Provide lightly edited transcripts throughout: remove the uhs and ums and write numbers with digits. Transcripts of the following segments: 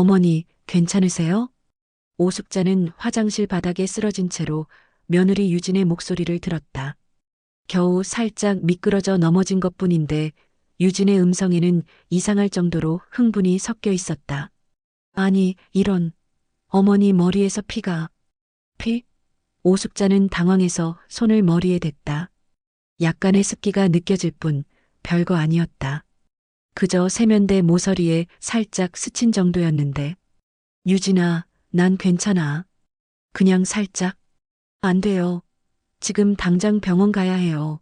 어머니, 괜찮으세요? 오숙자는 화장실 바닥에 쓰러진 채로 며느리 유진의 목소리를 들었다. 겨우 살짝 미끄러져 넘어진 것뿐인데 유진의 음성에는 이상할 정도로 흥분이 섞여 있었다. 아니, 이런. 어머니 머리에서 피가. 피? 오숙자는 당황해서 손을 머리에 댔다. 약간의 습기가 느껴질 뿐 별거 아니었다. 그저 세면대 모서리에 살짝 스친 정도였는데. 유진아, 난 괜찮아. 그냥 살짝. 안 돼요. 지금 당장 병원 가야 해요.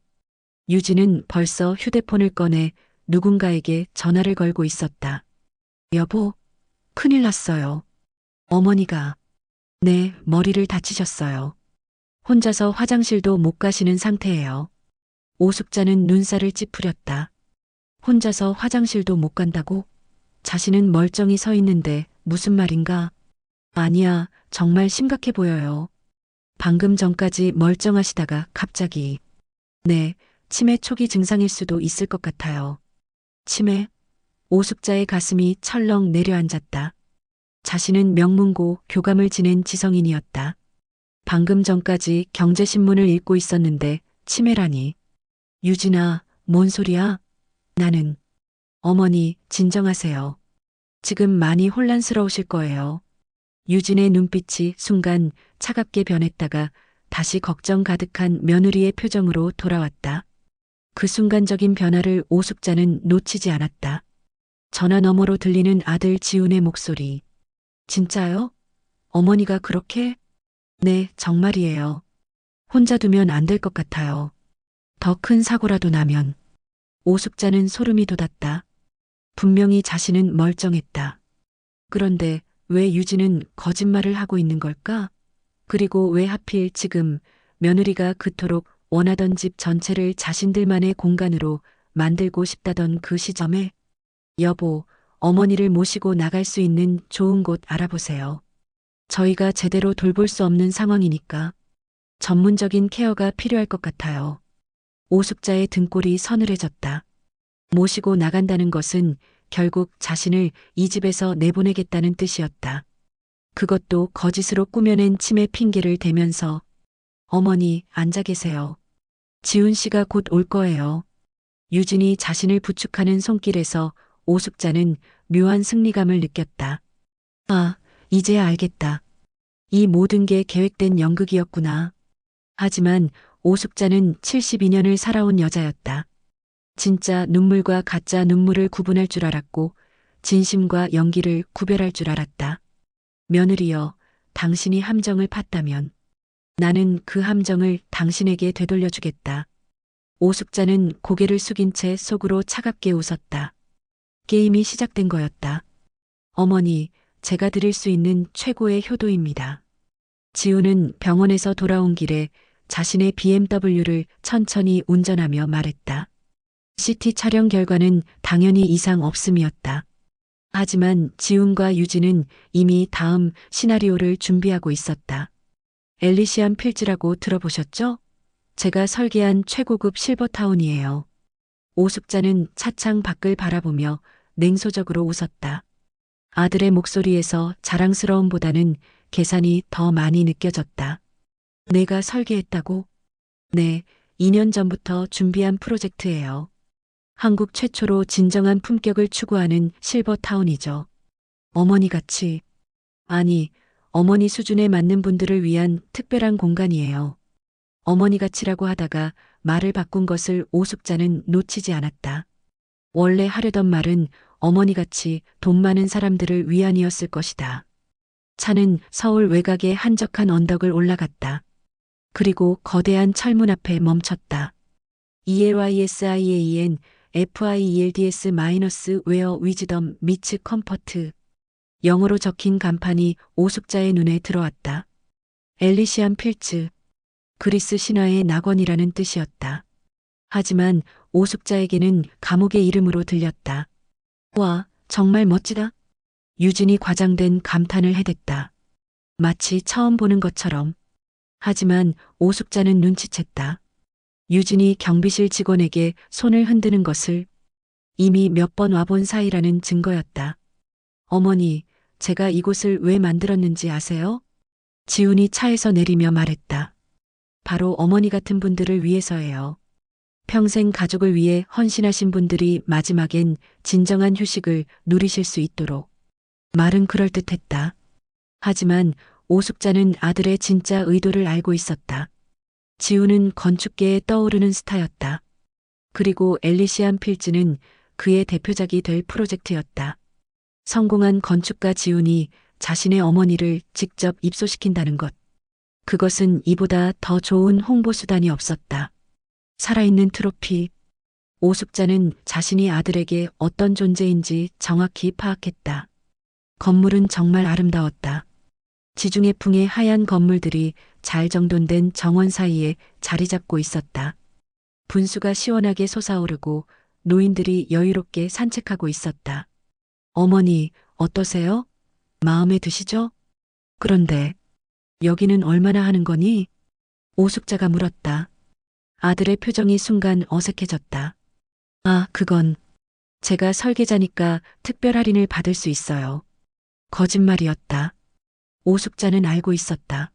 유진은 벌써 휴대폰을 꺼내 누군가에게 전화를 걸고 있었다. 여보, 큰일 났어요. 어머니가. 네, 머리를 다치셨어요. 혼자서 화장실도 못 가시는 상태예요. 오숙자는 눈살을 찌푸렸다. 혼자서 화장실도 못 간다고? 자신은 멀쩡히 서 있는데 무슨 말인가? 아니야, 정말 심각해 보여요. 방금 전까지 멀쩡하시다가 갑자기. 네, 치매 초기 증상일 수도 있을 것 같아요. 치매? 오숙자의 가슴이 철렁 내려앉았다. 자신은 명문고 교감을 지낸 지성인이었다. 방금 전까지 경제신문을 읽고 있었는데 치매라니. 유진아, 뭔 소리야? 나는. 어머니, 진정하세요. 지금 많이 혼란스러우실 거예요. 유진의 눈빛이 순간 차갑게 변했다가 다시 걱정 가득한 며느리의 표정으로 돌아왔다. 그 순간적인 변화를 오숙자는 놓치지 않았다. 전화 너머로 들리는 아들 지훈의 목소리. 진짜요? 어머니가 그렇게? 네, 정말이에요. 혼자 두면 안 될 것 같아요. 더 큰 사고라도 나면. 오숙자는 소름이 돋았다. 분명히 자신은 멀쩡했다. 그런데 왜 유진은 거짓말을 하고 있는 걸까? 그리고 왜 하필 지금 며느리가 그토록 원하던 집 전체를 자신들만의 공간으로 만들고 싶다던 그 시점에 여보, 어머니를 모시고 나갈 수 있는 좋은 곳 알아보세요. 저희가 제대로 돌볼 수 없는 상황이니까 전문적인 케어가 필요할 것 같아요. 오숙자의 등골이 서늘해졌다. 모시고 나간다는 것은 결국 자신을 이 집에서 내보내겠다는 뜻이었다. 그것도 거짓으로 꾸며낸 치매 핑계를 대면서 어머니 앉아 계세요. 지훈 씨가 곧 올 거예요. 유진이 자신을 부축하는 손길에서 오숙자는 묘한 승리감을 느꼈다. 아, 이제야 알겠다. 이 모든 게 계획된 연극이었구나. 하지만 오숙자는 72년을 살아온 여자였다. 진짜 눈물과 가짜 눈물을 구분할 줄 알았고 진심과 연기를 구별할 줄 알았다. 며느리여, 당신이 함정을 팠다면 나는 그 함정을 당신에게 되돌려주겠다. 오숙자는 고개를 숙인 채 속으로 차갑게 웃었다. 게임이 시작된 거였다. 어머니, 제가 드릴 수 있는 최고의 효도입니다. 지우는 병원에서 돌아온 길에 자신의 BMW를 천천히 운전하며 말했다. CT 촬영 결과는 당연히 이상 없음이었다. 하지만 지훈과 유진은 이미 다음 시나리오를 준비하고 있었다. 엘리시안 필즈라고 들어보셨죠? 제가 설계한 최고급 실버타운이에요. 오숙자는 차창 밖을 바라보며 냉소적으로 웃었다. 아들의 목소리에서 자랑스러움보다는 계산이 더 많이 느껴졌다. 내가 설계했다고? 네, 2년 전부터 준비한 프로젝트예요. 한국 최초로 진정한 품격을 추구하는 실버타운이죠. 어머니같이. 아니, 어머니 수준에 맞는 분들을 위한 특별한 공간이에요. 어머니같이라고 하다가 말을 바꾼 것을 오숙자는 놓치지 않았다. 원래 하려던 말은 어머니같이 돈 많은 사람들을 위한이었을 것이다. 차는 서울 외곽의 한적한 언덕을 올라갔다. 그리고 거대한 철문 앞에 멈췄다. ELYSIAN FIELDS 웨어 위즈덤 미츠 컴퍼트. 영어로 적힌 간판이 오숙자의 눈에 들어왔다. 엘리시안 필츠. 그리스 신화의 낙원이라는 뜻이었다. 하지만 오숙자에게는 감옥의 이름으로 들렸다. 와, 정말 멋지다. 유진이 과장된 감탄을 해댔다. 마치 처음 보는 것처럼. 하지만 오숙자는 눈치챘다. 유진이 경비실 직원에게 손을 흔드는 것을 이미 몇 번 와본 사이라는 증거였다. 어머니, 제가 이곳을 왜 만들었는지 아세요? 지훈이 차에서 내리며 말했다. 바로 어머니 같은 분들을 위해서예요. 평생 가족을 위해 헌신하신 분들이 마지막엔 진정한 휴식을 누리실 수 있도록. 말은 그럴듯했다. 하지만 오숙자는 아들의 진짜 의도를 알고 있었다. 지훈은 건축계에 떠오르는 스타였다. 그리고 엘리시안 필즈는 그의 대표작이 될 프로젝트였다. 성공한 건축가 지훈이 자신의 어머니를 직접 입소시킨다는 것. 그것은 이보다 더 좋은 홍보 수단이 없었다. 살아있는 트로피. 오숙자는 자신이 아들에게 어떤 존재인지 정확히 파악했다. 건물은 정말 아름다웠다. 지중해풍의 하얀 건물들이 잘 정돈된 정원 사이에 자리 잡고 있었다. 분수가 시원하게 솟아오르고 노인들이 여유롭게 산책하고 있었다. 어머니, 어떠세요? 마음에 드시죠? 그런데 여기는 얼마나 하는 거니? 오숙자가 물었다. 아들의 표정이 순간 어색해졌다. 아, 그건 제가 설계자니까 특별 할인을 받을 수 있어요. 거짓말이었다. 오숙자는 알고 있었다.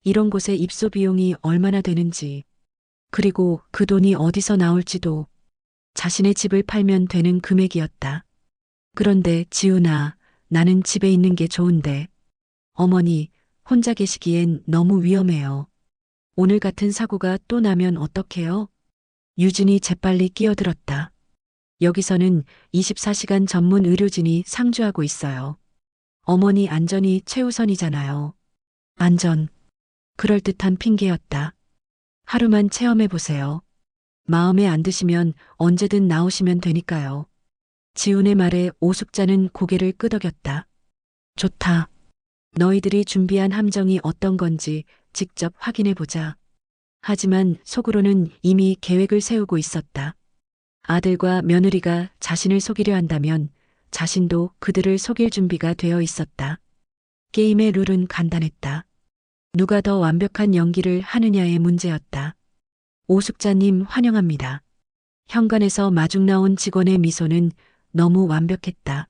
이런 곳에 입소 비용이 얼마나 되는지, 그리고 그 돈이 어디서 나올지도 자신의 집을 팔면 되는 금액이었다. 그런데 지훈아, 나는 집에 있는 게 좋은데. 어머니, 혼자 계시기엔 너무 위험해요. 오늘 같은 사고가 또 나면 어떡해요? 유진이 재빨리 끼어들었다. 여기서는 24시간 전문 의료진이 상주하고 있어요. 어머니 안전이 최우선이잖아요. 안전. 그럴듯한 핑계였다. 하루만 체험해 보세요. 마음에 안 드시면 언제든 나오시면 되니까요. 지훈의 말에 오숙자는 고개를 끄덕였다. 좋다. 너희들이 준비한 함정이 어떤 건지 직접 확인해 보자. 하지만 속으로는 이미 계획을 세우고 있었다. 아들과 며느리가 자신을 속이려 한다면 자신도 그들을 속일 준비가 되어 있었다. 게임의 룰은 간단했다. 누가 더 완벽한 연기를 하느냐의 문제였다. 오숙자님 환영합니다. 현관에서 마중 나온 직원의 미소는 너무 완벽했다.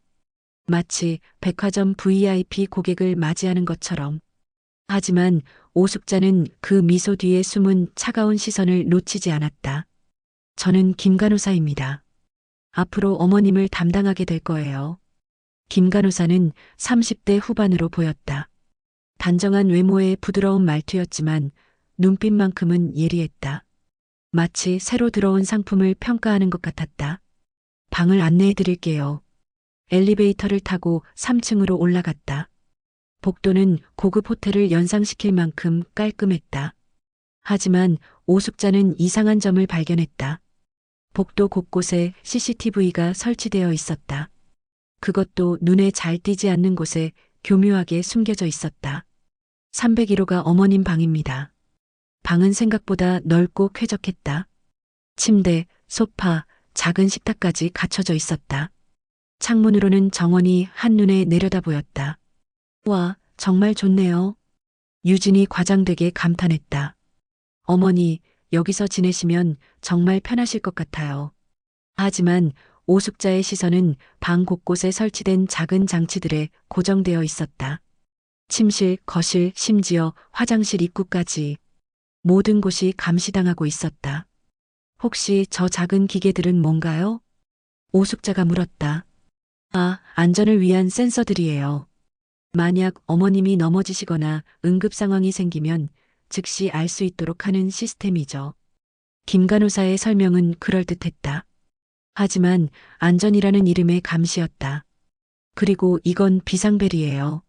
마치 백화점 VIP 고객을 맞이하는 것처럼. 하지만 오숙자는 그 미소 뒤에 숨은 차가운 시선을 놓치지 않았다. 저는 김 간호사입니다. 앞으로 어머님을 담당하게 될 거예요. 김 간호사는 30대 후반으로 보였다. 단정한 외모의 부드러운 말투였지만 눈빛만큼은 예리했다. 마치 새로 들어온 상품을 평가하는 것 같았다. 방을 안내해 드릴게요. 엘리베이터를 타고 3층으로 올라갔다. 복도는 고급 호텔을 연상시킬 만큼 깔끔했다. 하지만 오숙자는 이상한 점을 발견했다. 복도 곳곳에 CCTV가 설치되어 있었다. 그것도 눈에 잘 띄지 않는 곳에 교묘하게 숨겨져 있었다. 301호가 어머님 방입니다. 방은 생각보다 넓고 쾌적했다. 침대, 소파, 작은 식탁까지 갖춰져 있었다. 창문으로는 정원이 한눈에 내려다 보였다. 와, 정말 좋네요. 유진이 과장되게 감탄했다. 어머니, 여기서 지내시면 정말 편하실 것 같아요. 하지만 오숙자의 시선은 방 곳곳에 설치된 작은 장치들에 고정되어 있었다. 침실, 거실, 심지어 화장실 입구까지 모든 곳이 감시당하고 있었다. 혹시 저 작은 기계들은 뭔가요? 오숙자가 물었다. 아, 안전을 위한 센서들이에요. 만약 어머님이 넘어지시거나 응급 상황이 생기면 즉시 알 수 있도록 하는 시스템이죠. 김 간호사의 설명은 그럴듯했다. 하지만 안전이라는 이름의 감시였다. 그리고 이건 비상벨이에요.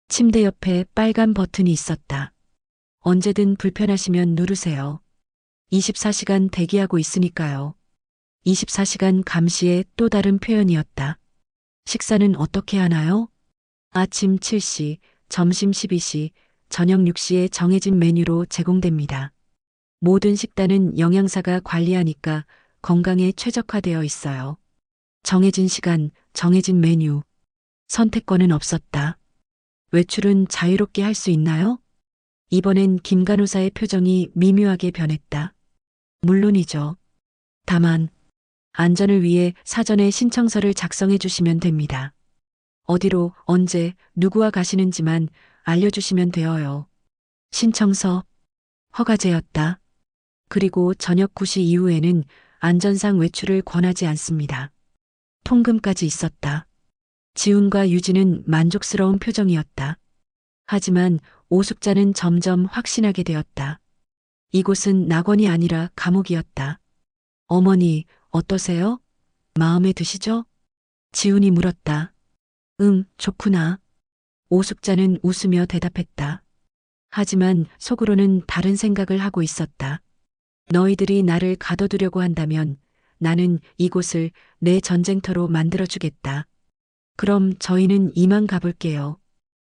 침대 옆에 빨간 버튼이 있었다. 언제든 불편하시면 누르세요. 24시간 대기하고 있으니까요. 24시간 감시의 또 다른 표현이었다. 식사는 어떻게 하나요? 아침 7시, 점심 12시, 저녁 6시에 정해진 메뉴로 제공됩니다. 모든 식단은 영양사가 관리하니까 건강에 최적화되어 있어요. 정해진 시간, 정해진 메뉴. 선택권은 없었다. 외출은 자유롭게 할 수 있나요? 이번엔 김 간호사의 표정이 미묘하게 변했다. 물론이죠. 다만 안전을 위해 사전에 신청서를 작성해 주시면 됩니다. 어디로, 언제, 누구와 가시는지만 알려주시면 되어요. 신청서, 허가제였다. 그리고 저녁 9시 이후에는 안전상 외출을 권하지 않습니다. 통금까지 있었다. 지훈과 유진은 만족스러운 표정이었다. 하지만 오숙자는 점점 확신하게 되었다. 이곳은 낙원이 아니라 감옥이었다. 어머니, 어떠세요? 마음에 드시죠? 지훈이 물었다. 응, 좋구나. 오숙자는 웃으며 대답했다. 하지만 속으로는 다른 생각을 하고 있었다. 너희들이 나를 가둬두려고 한다면 나는 이곳을 내 전쟁터로 만들어주겠다. 그럼 저희는 이만 가볼게요.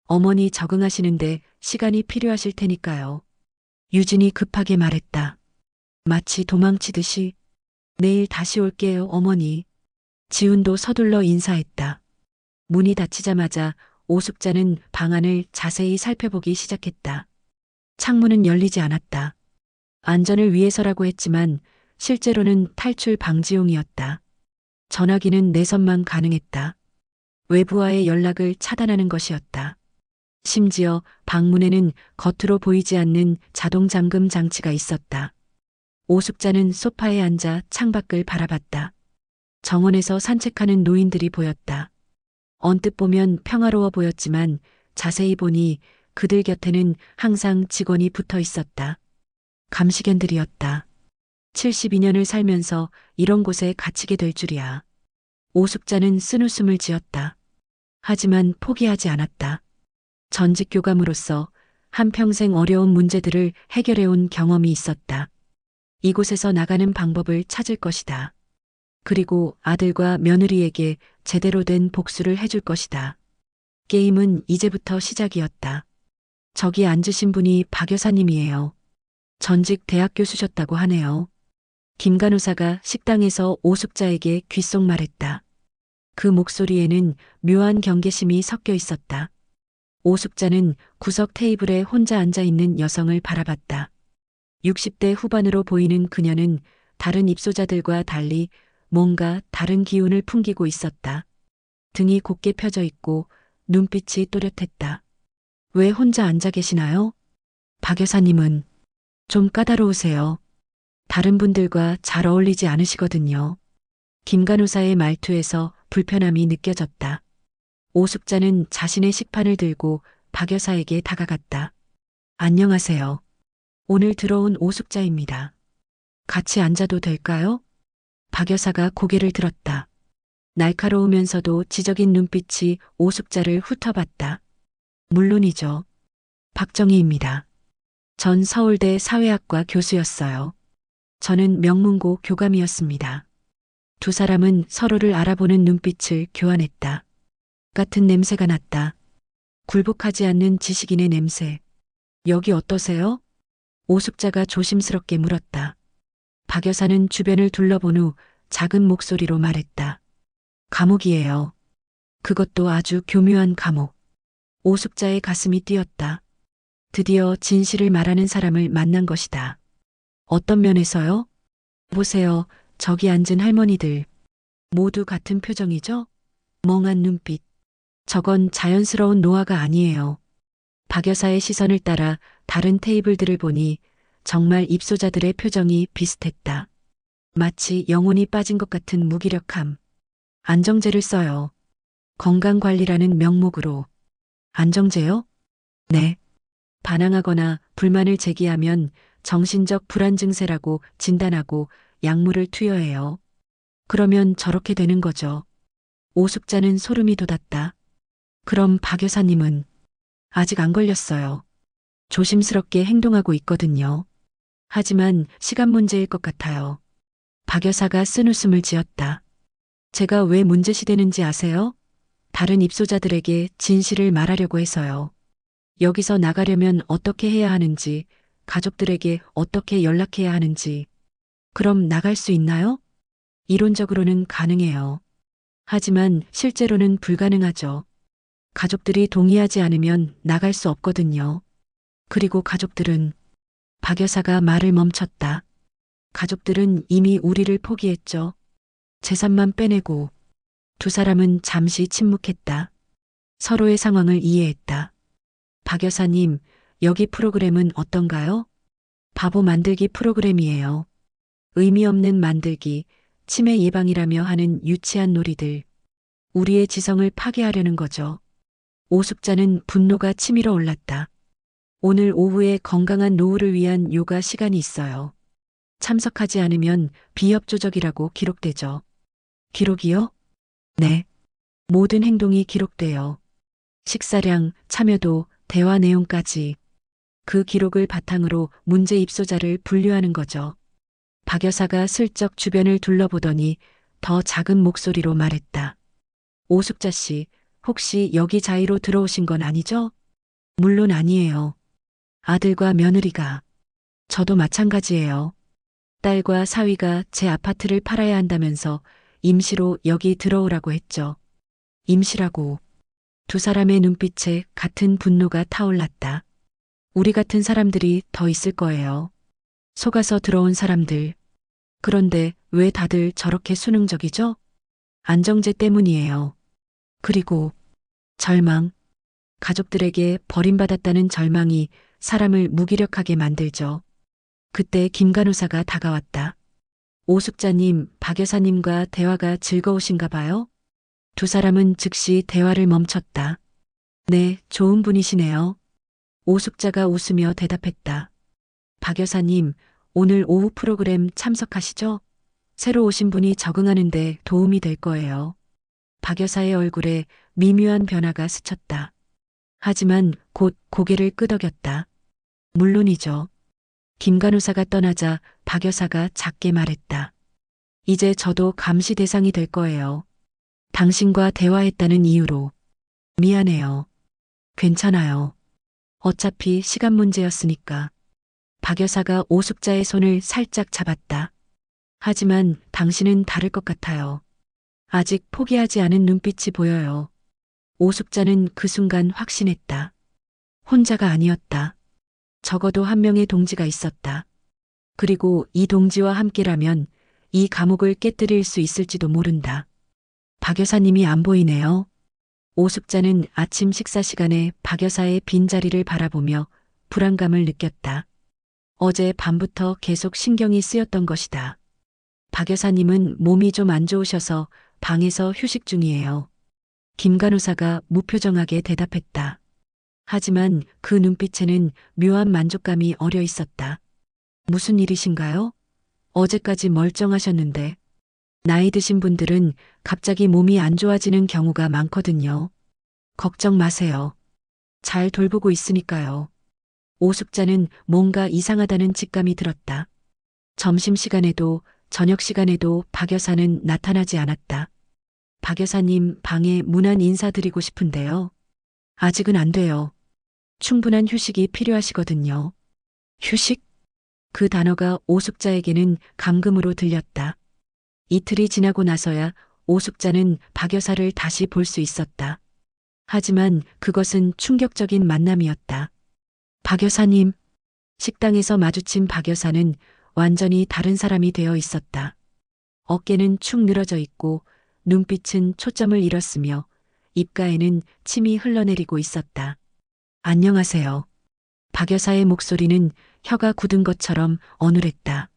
어머니 적응하시는데 시간이 필요하실 테니까요. 유진이 급하게 말했다. 마치 도망치듯이. 내일 다시 올게요, 어머니. 지훈도 서둘러 인사했다. 문이 닫히자마자 오숙자는 방안을 자세히 살펴보기 시작했다. 창문은 열리지 않았다. 안전을 위해서라고 했지만 실제로는 탈출 방지용이었다. 전화기는 내선만 가능했다. 외부와의 연락을 차단하는 것이었다. 심지어 방문에는 겉으로 보이지 않는 자동 잠금 장치가 있었다. 오숙자는 소파에 앉아 창밖을 바라봤다. 정원에서 산책하는 노인들이 보였다. 언뜻 보면 평화로워 보였지만 자세히 보니 그들 곁에는 항상 직원이 붙어 있었다. 감시견들이었다. 72년을 살면서 이런 곳에 갇히게 될 줄이야. 오숙자는 쓴웃음을 지었다. 하지만 포기하지 않았다. 전직 교감으로서 한평생 어려운 문제들을 해결해온 경험이 있었다. 이곳에서 나가는 방법을 찾을 것이다. 그리고 아들과 며느리에게 제대로 된 복수를 해줄 것이다. 게임은 이제부터 시작이었다. 저기 앉으신 분이 박 여사님이에요. 전직 대학 교수셨다고 하네요. 김 간호사가 식당에서 오숙자에게 귓속 말했다. 그 목소리에는 묘한 경계심이 섞여 있었다. 오숙자는 구석 테이블에 혼자 앉아 있는 여성을 바라봤다. 60대 후반으로 보이는 그녀는 다른 입소자들과 달리 뭔가 다른 기운을 풍기고 있었다. 등이 곧게 펴져 있고 눈빛이 또렷했다. 왜 혼자 앉아 계시나요? 박 여사님은 좀 까다로우세요. 다른 분들과 잘 어울리지 않으시거든요. 김 간호사의 말투에서 불편함이 느껴졌다. 오숙자는 자신의 식판을 들고 박 여사에게 다가갔다. 안녕하세요. 오늘 들어온 오숙자입니다. 같이 앉아도 될까요? 박 여사가 고개를 들었다. 날카로우면서도 지적인 눈빛이 오숙자를 훑어봤다. 물론이죠. 박정희입니다. 전 서울대 사회학과 교수였어요. 저는 명문고 교감이었습니다. 두 사람은 서로를 알아보는 눈빛을 교환했다. 같은 냄새가 났다. 굴복하지 않는 지식인의 냄새. 여기 어떠세요? 오숙자가 조심스럽게 물었다. 박 여사는 주변을 둘러본 후 작은 목소리로 말했다. 감옥이에요. 그것도 아주 교묘한 감옥. 오숙자의 가슴이 뛰었다. 드디어 진실을 말하는 사람을 만난 것이다. 어떤 면에서요? 보세요. 저기 앉은 할머니들. 모두 같은 표정이죠? 멍한 눈빛. 저건 자연스러운 노화가 아니에요. 박 여사의 시선을 따라 다른 테이블들을 보니 정말 입소자들의 표정이 비슷했다. 마치 영혼이 빠진 것 같은 무기력함. 안정제를 써요. 건강관리라는 명목으로. 안정제요? 네. 반항하거나 불만을 제기하면 정신적 불안 증세라고 진단하고 약물을 투여해요. 그러면 저렇게 되는 거죠. 오숙자는 소름이 돋았다. 그럼 박 여사님은 아직 안 걸렸어요. 조심스럽게 행동하고 있거든요. 하지만 시간 문제일 것 같아요. 박 여사가 쓴웃음을 지었다. 제가 왜 문제시되는지 아세요? 다른 입소자들에게 진실을 말하려고 해서요. 여기서 나가려면 어떻게 해야 하는지, 가족들에게 어떻게 연락해야 하는지. 그럼 나갈 수 있나요? 이론적으로는 가능해요. 하지만 실제로는 불가능하죠. 가족들이 동의하지 않으면 나갈 수 없거든요. 그리고 가족들은 박 여사가 말을 멈췄다. 가족들은 이미 우리를 포기했죠. 재산만 빼내고. 두 사람은 잠시 침묵했다. 서로의 상황을 이해했다. 박 여사님, 여기 프로그램은 어떤가요? 바보 만들기 프로그램이에요. 의미 없는 만들기, 치매 예방이라며 하는 유치한 놀이들. 우리의 지성을 파괴하려는 거죠. 오숙자는 분노가 치밀어 올랐다. 오늘 오후에 건강한 노후를 위한 요가 시간이 있어요. 참석하지 않으면 비협조적이라고 기록되죠. 기록이요? 네. 모든 행동이 기록돼요. 식사량, 참여도, 대화 내용까지. 그 기록을 바탕으로 문제 입소자를 분류하는 거죠. 박 여사가 슬쩍 주변을 둘러보더니 더 작은 목소리로 말했다. 오숙자 씨, 혹시 여기 자의로 들어오신 건 아니죠? 물론 아니에요. 아들과 며느리가. 저도 마찬가지예요. 딸과 사위가 제 아파트를 팔아야 한다면서 임시로 여기 들어오라고 했죠. 임시라고. 두 사람의 눈빛에 같은 분노가 타올랐다. 우리 같은 사람들이 더 있을 거예요. 속아서 들어온 사람들. 그런데 왜 다들 저렇게 수능적이죠? 안정제 때문이에요. 그리고 절망. 가족들에게 버림받았다는 절망이 사람을 무기력하게 만들죠. 그때 김 간호사가 다가왔다. 오숙자님, 박 여사님과 대화가 즐거우신가 봐요? 두 사람은 즉시 대화를 멈췄다. 네, 좋은 분이시네요. 오숙자가 웃으며 대답했다. 박 여사님, 오늘 오후 프로그램 참석하시죠? 새로 오신 분이 적응하는데 도움이 될 거예요. 박 여사의 얼굴에 미묘한 변화가 스쳤다. 하지만 곧 고개를 끄덕였다. 물론이죠. 김 간호사가 떠나자 박 여사가 작게 말했다. 이제 저도 감시 대상이 될 거예요. 당신과 대화했다는 이유로. 미안해요. 괜찮아요. 어차피 시간 문제였으니까. 박 여사가 오숙자의 손을 살짝 잡았다. 하지만 당신은 다를 것 같아요. 아직 포기하지 않은 눈빛이 보여요. 오숙자는 그 순간 확신했다. 혼자가 아니었다. 적어도 한 명의 동지가 있었다. 그리고 이 동지와 함께라면 이 감옥을 깨뜨릴 수 있을지도 모른다. 박 여사님이 안 보이네요. 오숙자는 아침 식사 시간에 박 여사의 빈자리를 바라보며 불안감을 느꼈다. 어제 밤부터 계속 신경이 쓰였던 것이다. 박 여사님은 몸이 좀 안 좋으셔서 방에서 휴식 중이에요. 김 간호사가 무표정하게 대답했다. 하지만 그 눈빛에는 묘한 만족감이 어려 있었다. 무슨 일이신가요? 어제까지 멀쩡하셨는데. 나이 드신 분들은 갑자기 몸이 안 좋아지는 경우가 많거든요. 걱정 마세요. 잘 돌보고 있으니까요. 오숙자는 뭔가 이상하다는 직감이 들었다. 점심시간에도 저녁시간에도 박 여사는 나타나지 않았다. 박 여사님 방에 문안 인사드리고 싶은데요. 아직은 안 돼요. 충분한 휴식이 필요하시거든요. 휴식? 그 단어가 오숙자에게는 감금으로 들렸다. 이틀이 지나고 나서야 오숙자는 박 여사를 다시 볼 수 있었다. 하지만 그것은 충격적인 만남이었다. 박 여사님. 식당에서 마주친 박 여사는 완전히 다른 사람이 되어 있었다. 어깨는 축 늘어져 있고 눈빛은 초점을 잃었으며 입가에는 침이 흘러내리고 있었다. 안녕하세요. 박 여사의 목소리는 혀가 굳은 것처럼 어눌했다.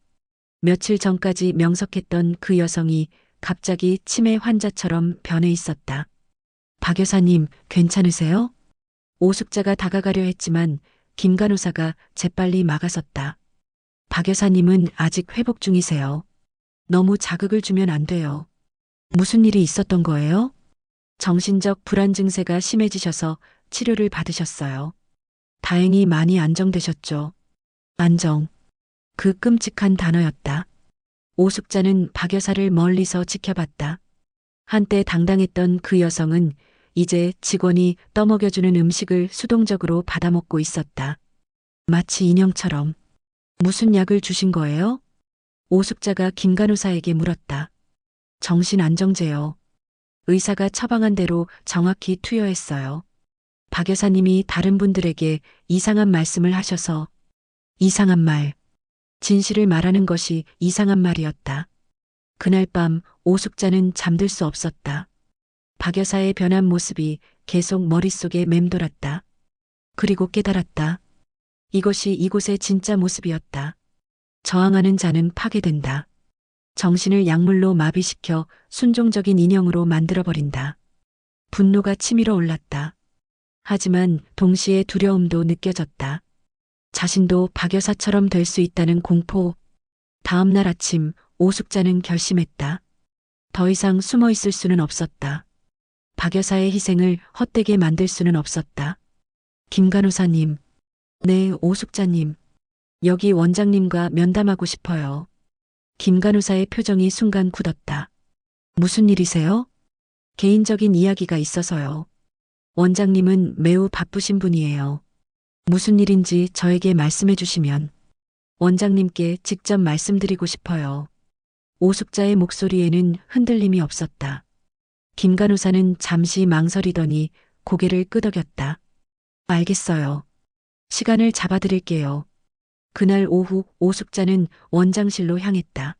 며칠 전까지 명석했던 그 여성이 갑자기 치매 환자처럼 변해 있었다. 박 여사님, 괜찮으세요? 오숙자가 다가가려 했지만 김 간호사가 재빨리 막아섰다. 박 여사님은 아직 회복 중이세요. 너무 자극을 주면 안 돼요. 무슨 일이 있었던 거예요? 정신적 불안 증세가 심해지셔서 치료를 받으셨어요. 다행히 많이 안정되셨죠. 안정. 그 끔찍한 단어였다. 오숙자는 박 여사를 멀리서 지켜봤다. 한때 당당했던 그 여성은 이제 직원이 떠먹여주는 음식을 수동적으로 받아먹고 있었다. 마치 인형처럼. 무슨 약을 주신 거예요? 오숙자가 김 간호사에게 물었다. 정신안정제요. 의사가 처방한 대로 정확히 투여했어요. 박 여사님이 다른 분들에게 이상한 말씀을 하셔서. 이상한 말. 진실을 말하는 것이 이상한 말이었다. 그날 밤 오숙자는 잠들 수 없었다. 박 여사의 변한 모습이 계속 머릿속에 맴돌았다. 그리고 깨달았다. 이것이 이곳의 진짜 모습이었다. 저항하는 자는 파괴된다. 정신을 약물로 마비시켜 순종적인 인형으로 만들어버린다. 분노가 치밀어 올랐다. 하지만 동시에 두려움도 느껴졌다. 자신도 박 여사처럼 될 수 있다는 공포. 다음 날 아침 오숙자는 결심했다. 더 이상 숨어 있을 수는 없었다. 박 여사의 희생을 헛되게 만들 수는 없었다. 김 간호사님. 네, 오숙자님. 여기 원장님과 면담하고 싶어요. 김 간호사의 표정이 순간 굳었다. 무슨 일이세요? 개인적인 이야기가 있어서요. 원장님은 매우 바쁘신 분이에요. 무슨 일인지 저에게 말씀해 주시면 원장님께 직접 말씀드리고 싶어요. 오숙자의 목소리에는 흔들림이 없었다. 김 간호사는 잠시 망설이더니 고개를 끄덕였다. 알겠어요. 시간을 잡아드릴게요. 그날 오후 오숙자는 원장실로 향했다.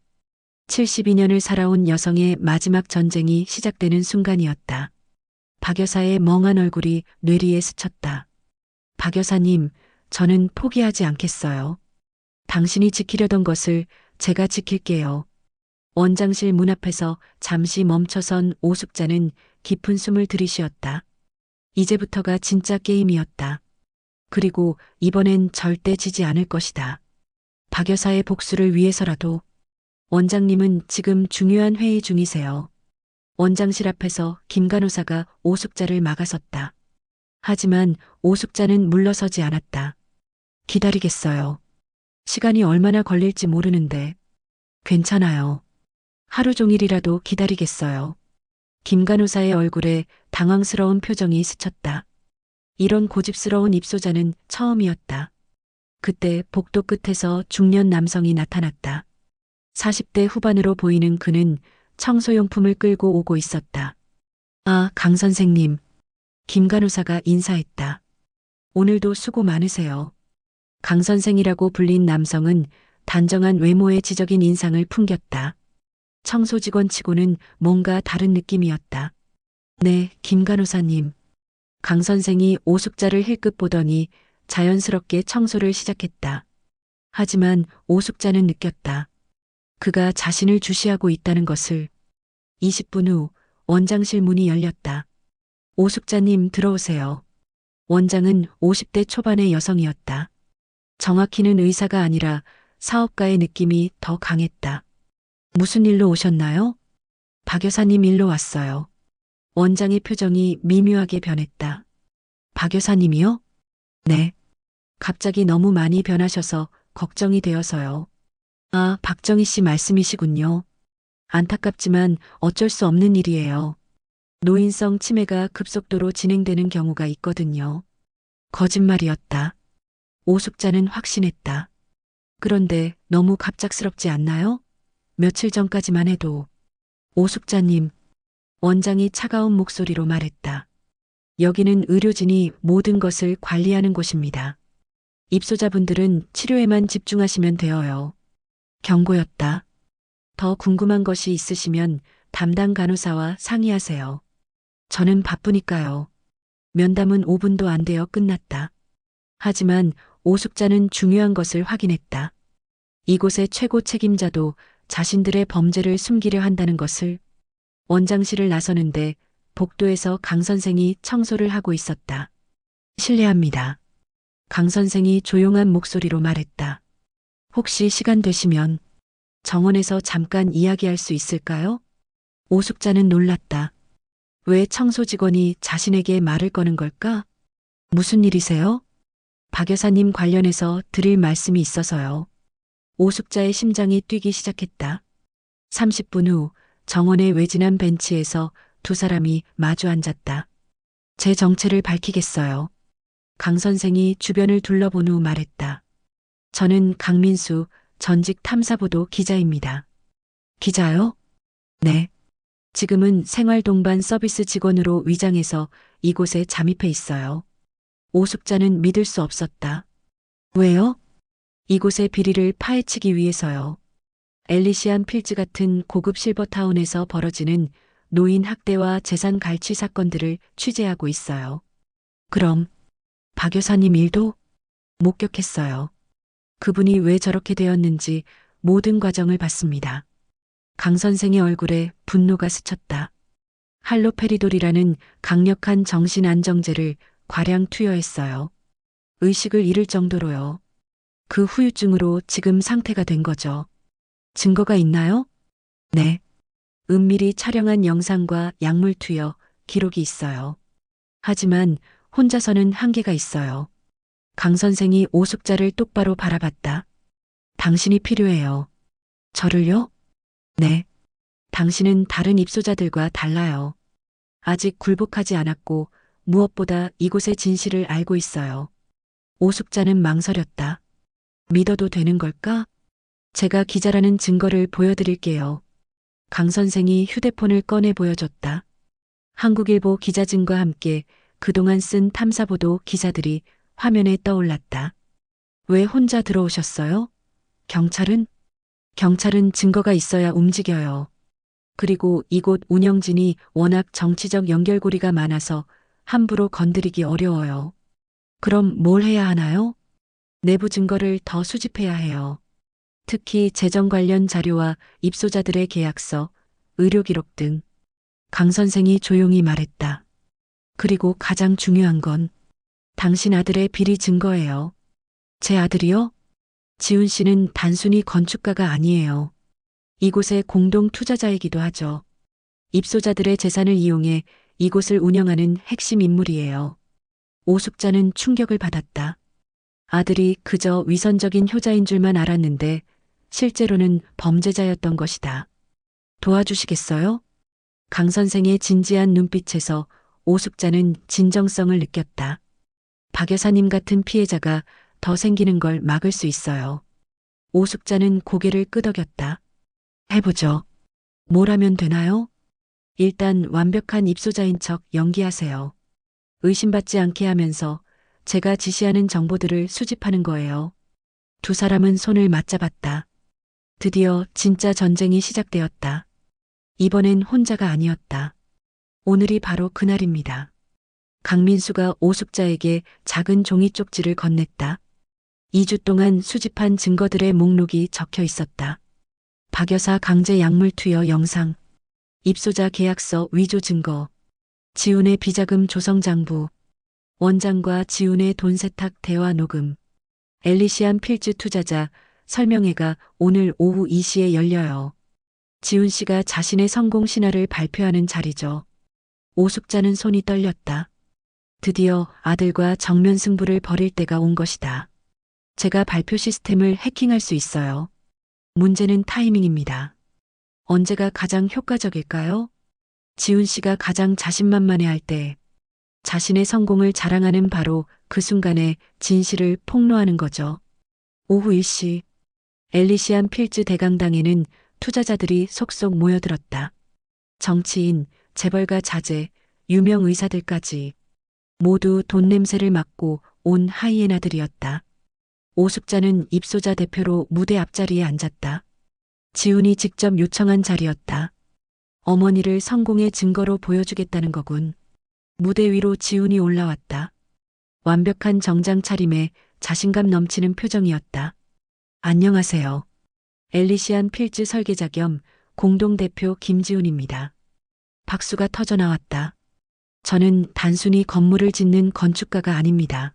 72년을 살아온 여성의 마지막 전쟁이 시작되는 순간이었다. 박 여사의 멍한 얼굴이 뇌리에 스쳤다. 박 여사님, 저는 포기하지 않겠어요. 당신이 지키려던 것을 제가 지킬게요. 원장실 문 앞에서 잠시 멈춰선 오숙자는 깊은 숨을 들이쉬었다. 이제부터가 진짜 게임이었다. 그리고 이번엔 절대 지지 않을 것이다. 박 여사의 복수를 위해서라도. 원장님은 지금 중요한 회의 중이세요. 원장실 앞에서 김 간호사가 오숙자를 막아섰다. 하지만 오숙자는 물러서지 않았다. 기다리겠어요. 시간이 얼마나 걸릴지 모르는데. 괜찮아요. 하루 종일이라도 기다리겠어요. 김 간호사의 얼굴에 당황스러운 표정이 스쳤다. 이런 고집스러운 입소자는 처음이었다. 그때 복도 끝에서 중년 남성이 나타났다. 40대 후반으로 보이는 그는 청소용품을 끌고 오고 있었다. 아, 강 선생님. 김 간호사가 인사했다. 오늘도 수고 많으세요. 강 선생이라고 불린 남성은 단정한 외모에 지적인 인상을 풍겼다. 청소 직원치고는 뭔가 다른 느낌이었다. 네, 김 간호사님. 강 선생이 오숙자를 힐끗 보더니 자연스럽게 청소를 시작했다. 하지만 오숙자는 느꼈다. 그가 자신을 주시하고 있다는 것을. 20분 후 원장실 문이 열렸다. 오숙자님 들어오세요. 원장은 50대 초반의 여성이었다. 정확히는 의사가 아니라 사업가의 느낌이 더 강했다. 무슨 일로 오셨나요? 박 여사님 일로 왔어요. 원장의 표정이 미묘하게 변했다. 박 여사님이요? 네. 갑자기 너무 많이 변하셔서 걱정이 되어서요. 아, 박정희 씨 말씀이시군요. 안타깝지만 어쩔 수 없는 일이에요. 노인성 치매가 급속도로 진행되는 경우가 있거든요. 거짓말이었다. 오숙자는 확신했다. 그런데 너무 갑작스럽지 않나요? 며칠 전까지만 해도. 오숙자님, 원장이 차가운 목소리로 말했다. 여기는 의료진이 모든 것을 관리하는 곳입니다. 입소자분들은 치료에만 집중하시면 되어요. 경고였다. 더 궁금한 것이 있으시면 담당 간호사와 상의하세요. 저는 바쁘니까요. 면담은 5분도 안 되어 끝났다. 하지만 오숙자는 중요한 것을 확인했다. 이곳의 최고 책임자도 자신들의 범죄를 숨기려 한다는 것을. 원장실을 나서는데 복도에서 강 선생이 청소를 하고 있었다. 실례합니다. 강 선생이 조용한 목소리로 말했다. 혹시 시간 되시면 정원에서 잠깐 이야기할 수 있을까요? 오숙자는 놀랐다. 왜 청소 직원이 자신에게 말을 거는 걸까? 무슨 일이세요? 박 여사님 관련해서 드릴 말씀이 있어서요. 오숙자의 심장이 뛰기 시작했다. 30분 후 정원의 외진한 벤치에서 두 사람이 마주 앉았다. 제 정체를 밝히겠어요. 강 선생이 주변을 둘러본 후 말했다. 저는 강민수 전직 탐사보도 기자입니다. 기자요? 네. 지금은 생활동반 서비스 직원으로 위장해서 이곳에 잠입해 있어요. 오숙자는 믿을 수 없었다. 왜요? 이곳의 비리를 파헤치기 위해서요. 엘리시안 필즈 같은 고급 실버타운에서 벌어지는 노인 학대와 재산 갈취 사건들을 취재하고 있어요. 그럼 박 여사님 일도 목격했어요. 그분이 왜 저렇게 되었는지 모든 과정을 봤습니다. 강 선생의 얼굴에 분노가 스쳤다. 할로페리돌이라는 강력한 정신 안정제를 과량 투여했어요. 의식을 잃을 정도로요. 그 후유증으로 지금 상태가 된 거죠. 증거가 있나요? 네. 은밀히 촬영한 영상과 약물 투여 기록이 있어요. 하지만 혼자서는 한계가 있어요. 강 선생이 오숙자를 똑바로 바라봤다. 당신이 필요해요. 저를요? 네. 당신은 다른 입소자들과 달라요. 아직 굴복하지 않았고 무엇보다 이곳의 진실을 알고 있어요. 오숙자는 망설였다. 믿어도 되는 걸까? 제가 기자라는 증거를 보여드릴게요. 강 선생이 휴대폰을 꺼내 보여줬다. 한국일보 기자진과 함께 그동안 쓴 탐사보도 기사들이 화면에 떠올랐다. 왜 혼자 들어오셨어요? 경찰은 증거가 있어야 움직여요. 그리고 이곳 운영진이 워낙 정치적 연결고리가 많아서 함부로 건드리기 어려워요. 그럼 뭘 해야 하나요? 내부 증거를 더 수집해야 해요. 특히 재정 관련 자료와 입소자들의 계약서, 의료 기록 등. 강 선생이 조용히 말했다. 그리고 가장 중요한 건 당신 아들의 비리 증거예요. 제 아들이요? 지훈 씨는 단순히 건축가가 아니에요. 이곳의 공동 투자자이기도 하죠. 입소자들의 재산을 이용해 이곳을 운영하는 핵심 인물이에요. 오숙자는 충격을 받았다. 아들이 그저 위선적인 효자인 줄만 알았는데 실제로는 범죄자였던 것이다. 도와주시겠어요? 강 선생의 진지한 눈빛에서 오숙자는 진정성을 느꼈다. 박 여사님 같은 피해자가 더 생기는 걸 막을 수 있어요. 오숙자는 고개를 끄덕였다. 해보죠. 뭘 하면 되나요? 일단 완벽한 입소자인 척 연기하세요. 의심받지 않게 하면서 제가 지시하는 정보들을 수집하는 거예요. 두 사람은 손을 맞잡았다. 드디어 진짜 전쟁이 시작되었다. 이번엔 혼자가 아니었다. 오늘이 바로 그날입니다. 강민수가 오숙자에게 작은 종이 쪽지를 건넸다. 2주 동안 수집한 증거들의 목록이 적혀 있었다. 박 여사 강제 약물 투여 영상, 입소자 계약서 위조 증거, 지훈의 비자금 조성 장부, 원장과 지훈의 돈 세탁 대화 녹음, 엘리시안 필즈 투자자 설명회가 오늘 오후 2시에 열려요. 지훈 씨가 자신의 성공 신화를 발표하는 자리죠. 오숙자는 손이 떨렸다. 드디어 아들과 정면 승부를 벌일 때가 온 것이다. 제가 발표 시스템을 해킹할 수 있어요. 문제는 타이밍입니다. 언제가 가장 효과적일까요? 지훈 씨가 가장 자신만만해할 때, 자신의 성공을 자랑하는 바로 그 순간에 진실을 폭로하는 거죠. 오후 1시, 엘리시안 필즈 대강당에는 투자자들이 속속 모여들었다. 정치인, 재벌가 자제, 유명 의사들까지 모두 돈 냄새를 맡고 온 하이에나들이었다. 오숙자는 입소자 대표로 무대 앞자리에 앉았다. 지훈이 직접 요청한 자리였다. 어머니를 성공의 증거로 보여주겠다는 거군. 무대 위로 지훈이 올라왔다. 완벽한 정장 차림에 자신감 넘치는 표정이었다. 안녕하세요. 엘리시안 필즈 설계자 겸 공동대표 김지훈입니다. 박수가 터져 나왔다. 저는 단순히 건물을 짓는 건축가가 아닙니다.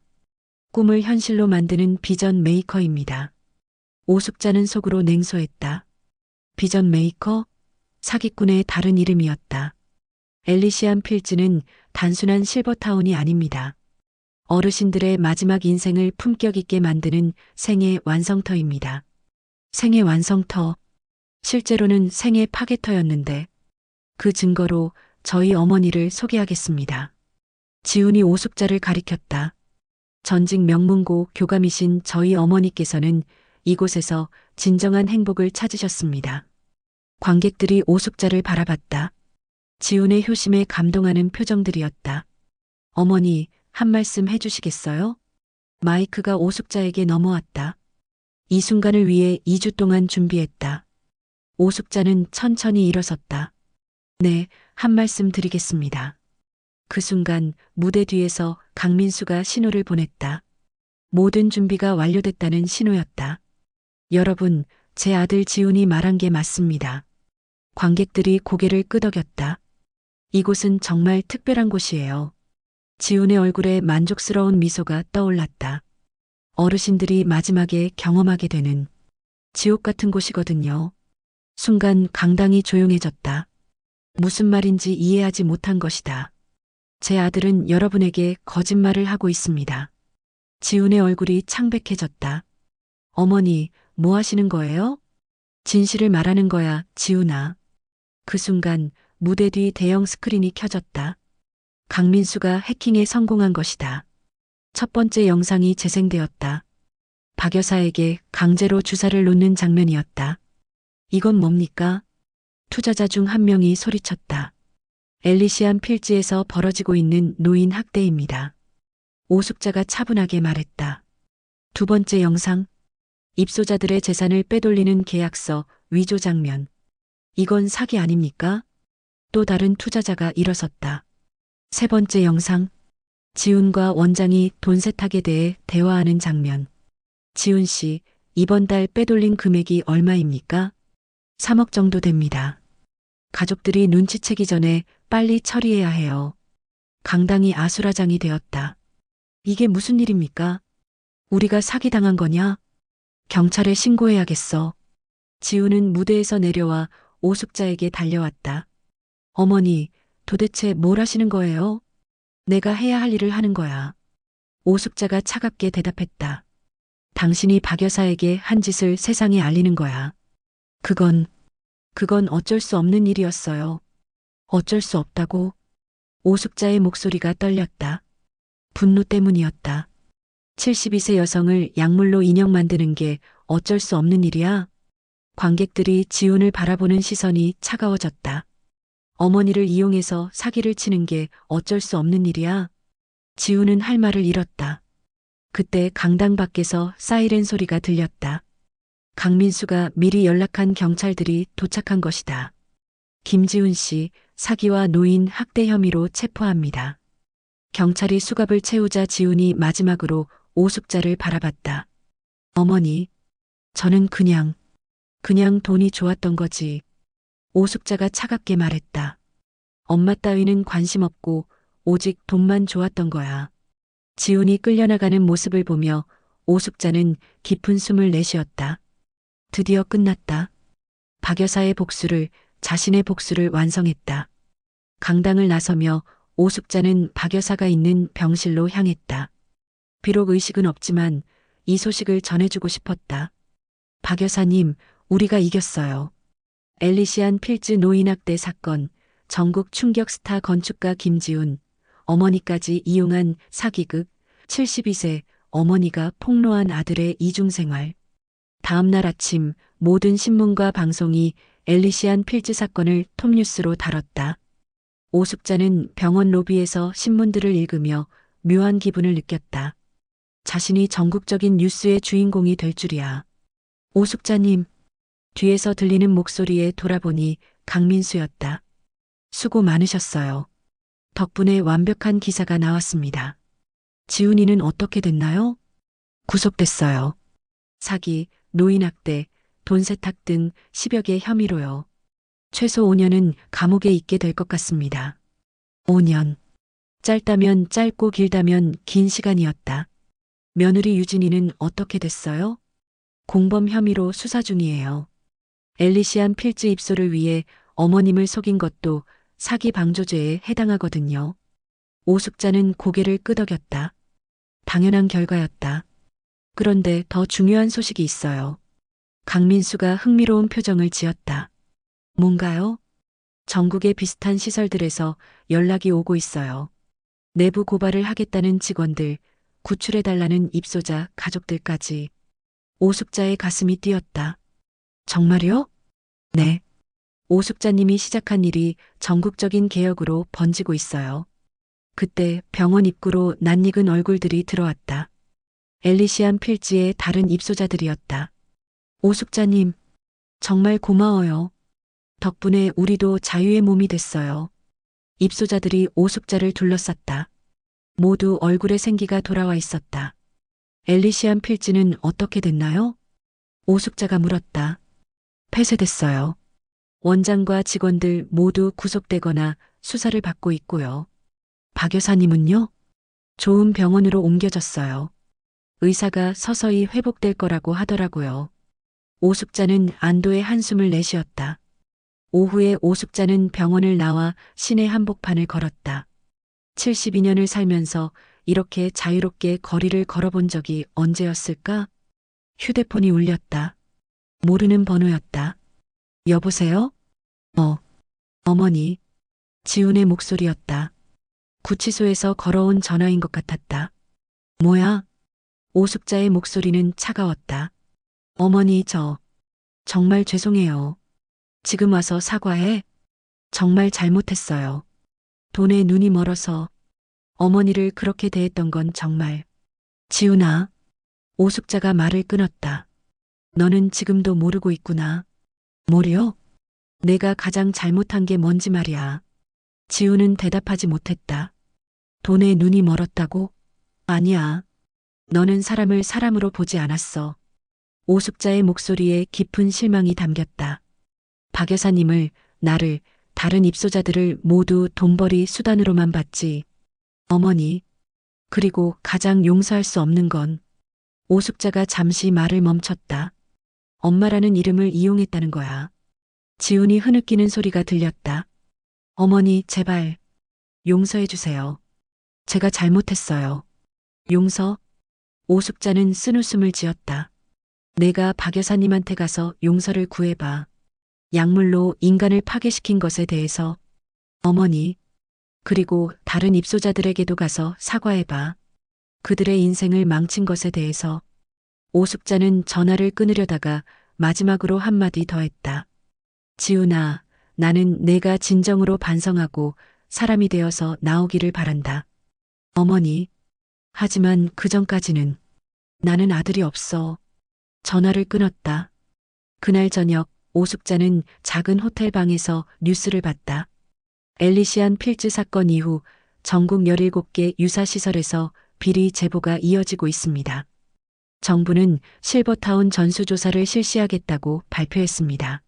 꿈을 현실로 만드는 비전 메이커입니다. 오숙자는 속으로 냉소했다. 비전 메이커? 사기꾼의 다른 이름이었다. 엘리시안 필즈는 단순한 실버타운이 아닙니다. 어르신들의 마지막 인생을 품격 있게 만드는 생애 완성터입니다. 생애 완성터. 실제로는 생애 파괴터였는데 그 증거로 저희 어머니를 소개하겠습니다. 지훈이 오숙자를 가리켰다. 전직 명문고 교감이신 저희 어머니께서는 이곳에서 진정한 행복을 찾으셨습니다. 관객들이 오숙자를 바라봤다. 지훈의 효심에 감동하는 표정들이었다. 어머니, 한 말씀 해주시겠어요? 마이크가 오숙자에게 넘어왔다. 이 순간을 위해 2주 동안 준비했다. 오숙자는 천천히 일어섰다. 네, 한 말씀 드리겠습니다. 그 순간 무대 뒤에서 강민수가 신호를 보냈다. 모든 준비가 완료됐다는 신호였다. 여러분, 제 아들 지훈이 말한 게 맞습니다. 관객들이 고개를 끄덕였다. 이곳은 정말 특별한 곳이에요. 지훈의 얼굴에 만족스러운 미소가 떠올랐다. 어르신들이 마지막에 경험하게 되는 지옥 같은 곳이거든요. 순간 강당이 조용해졌다. 무슨 말인지 이해하지 못한 것이다. 제 아들은 여러분에게 거짓말을 하고 있습니다. 지훈의 얼굴이 창백해졌다. 어머니, 뭐 하시는 거예요? 진실을 말하는 거야, 지훈아. 그 순간 무대 뒤 대형 스크린이 켜졌다. 강민수가 해킹에 성공한 것이다. 첫 번째 영상이 재생되었다. 박 여사에게 강제로 주사를 놓는 장면이었다. 이건 뭡니까? 투자자 중 한 명이 소리쳤다. 엘리시안 필지에서 벌어지고 있는 노인 학대입니다. 오숙자가 차분하게 말했다. 두 번째 영상. 입소자들의 재산을 빼돌리는 계약서 위조 장면. 이건 사기 아닙니까? 또 다른 투자자가 일어섰다. 세 번째 영상. 지훈과 원장이 돈 세탁에 대해 대화하는 장면. 지훈 씨, 이번 달 빼돌린 금액이 얼마입니까? 3억 정도 됩니다. 가족들이 눈치채기 전에 빨리 처리해야 해요. 강당이 아수라장이 되었다. 이게 무슨 일입니까? 우리가 사기당한 거냐? 경찰에 신고해야겠어. 지훈은 무대에서 내려와 오숙자에게 달려왔다. 어머니, 도대체 뭘 하시는 거예요? 내가 해야 할 일을 하는 거야. 오숙자가 차갑게 대답했다. 당신이 박 여사에게 한 짓을 세상에 알리는 거야. 그건 어쩔 수 없는 일이었어요. 어쩔 수 없다고? 오숙자의 목소리가 떨렸다. 분노 때문이었다. 72세 여성을 약물로 인형 만드는 게 어쩔 수 없는 일이야? 관객들이 지훈을 바라보는 시선이 차가워졌다. 어머니를 이용해서 사기를 치는 게 어쩔 수 없는 일이야? 지훈은 할 말을 잃었다. 그때 강당 밖에서 사이렌 소리가 들렸다. 강민수가 미리 연락한 경찰들이 도착한 것이다. 김지훈 씨, 사기와 노인 학대 혐의로 체포합니다. 경찰이 수갑을 채우자 지훈이 마지막으로 오숙자를 바라봤다. 어머니, 저는 그냥 돈이 좋았던 거지. 오숙자가 차갑게 말했다. 엄마 따위는 관심 없고 오직 돈만 좋았던 거야. 지훈이 끌려나가는 모습을 보며 오숙자는 깊은 숨을 내쉬었다. 드디어 끝났다. 박 여사의 복수를, 자신의 복수를 완성했다. 강당을 나서며 오숙자는 박 여사가 있는 병실로 향했다. 비록 의식은 없지만 이 소식을 전해주고 싶었다. 박 여사님, 우리가 이겼어요. 엘리시안 필즈 노인학대 사건, 전국 충격 스타 건축가 김지훈, 어머니까지 이용한 사기극, 72세 어머니가 폭로한 아들의 이중생활. 다음 날 아침 모든 신문과 방송이 엘리시안 필즈 사건을 톱뉴스로 다뤘다. 오숙자는 병원 로비에서 신문들을 읽으며 묘한 기분을 느꼈다. 자신이 전국적인 뉴스의 주인공이 될 줄이야. 오숙자님, 뒤에서 들리는 목소리에 돌아보니 강민수였다. 수고 많으셨어요. 덕분에 완벽한 기사가 나왔습니다. 지훈이는 어떻게 됐나요? 구속됐어요. 사기, 노인학대, 돈세탁 등 10여 개 혐의로요. 최소 5년은 감옥에 있게 될 것 같습니다. 5년. 짧다면 짧고 길다면 긴 시간이었다. 며느리 유진이는 어떻게 됐어요? 공범 혐의로 수사 중이에요. 엘리시안 필즈 입소를 위해 어머님을 속인 것도 사기 방조죄에 해당하거든요. 오숙자는 고개를 끄덕였다. 당연한 결과였다. 그런데 더 중요한 소식이 있어요. 강민수가 흥미로운 표정을 지었다. 뭔가요? 전국의 비슷한 시설들에서 연락이 오고 있어요. 내부 고발을 하겠다는 직원들, 구출해달라는 입소자 가족들까지. 오숙자의 가슴이 뛰었다. 정말요? 네. 오숙자님이 시작한 일이 전국적인 개혁으로 번지고 있어요. 그때 병원 입구로 낯익은 얼굴들이 들어왔다. 엘리시안 필지의 다른 입소자들이었다. 오숙자님, 정말 고마워요. 덕분에 우리도 자유의 몸이 됐어요. 입소자들이 오숙자를 둘러쌌다. 모두 얼굴에 생기가 돌아와 있었다. 엘리시안 필지는 어떻게 됐나요? 오숙자가 물었다. 폐쇄됐어요. 원장과 직원들 모두 구속되거나 수사를 받고 있고요. 박 여사님은요? 좋은 병원으로 옮겨졌어요. 의사가 서서히 회복될 거라고 하더라고요. 오숙자는 안도의 한숨을 내쉬었다. 오후에 오숙자는 병원을 나와 시내 한복판을 걸었다. 72년을 살면서 이렇게 자유롭게 거리를 걸어본 적이 언제였을까? 휴대폰이 울렸다. 모르는 번호였다. 여보세요? 어머니. 지훈의 목소리였다. 구치소에서 걸어온 전화인 것 같았다. 뭐야? 오숙자의 목소리는 차가웠다. 어머니, 정말 죄송해요. 지금 와서 사과해. 정말 잘못했어요. 돈에 눈이 멀어서 어머니를 그렇게 대했던 건 정말. 지훈아. 오숙자가 말을 끊었다. 너는 지금도 모르고 있구나. 뭐요? 내가 가장 잘못한 게 뭔지 말이야. 지훈은 대답하지 못했다. 돈에 눈이 멀었다고? 아니야. 너는 사람을 사람으로 보지 않았어. 오숙자의 목소리에 깊은 실망이 담겼다. 박 여사님을, 나를, 다른 입소자들을 모두 돈벌이 수단으로만 봤지. 어머니. 그리고 가장 용서할 수 없는 건 오숙자가 잠시 말을 멈췄다. 엄마라는 이름을 이용했다는 거야. 지훈이 흐느끼는 소리가 들렸다. 어머니, 제발 용서해 주세요. 제가 잘못했어요. 용서? 오숙자는 쓴웃음을 지었다. 내가 박 여사님한테 가서 용서를 구해봐. 약물로 인간을 파괴시킨 것에 대해서. 어머니. 그리고 다른 입소자들에게도 가서 사과해봐. 그들의 인생을 망친 것에 대해서. 오숙자는 전화를 끊으려다가 마지막으로 한마디 더 했다. 지훈아, 나는 내가 진정으로 반성하고 사람이 되어서 나오기를 바란다. 어머니. 하지만 그 전까지는 나는 아들이 없어. 전화를 끊었다. 그날 저녁 오숙자는 작은 호텔 방에서 뉴스를 봤다. 엘리시안 필즈 사건 이후 전국 17개 유사시설에서 비리 제보가 이어지고 있습니다. 정부는 실버타운 전수조사를 실시하겠다고 발표했습니다.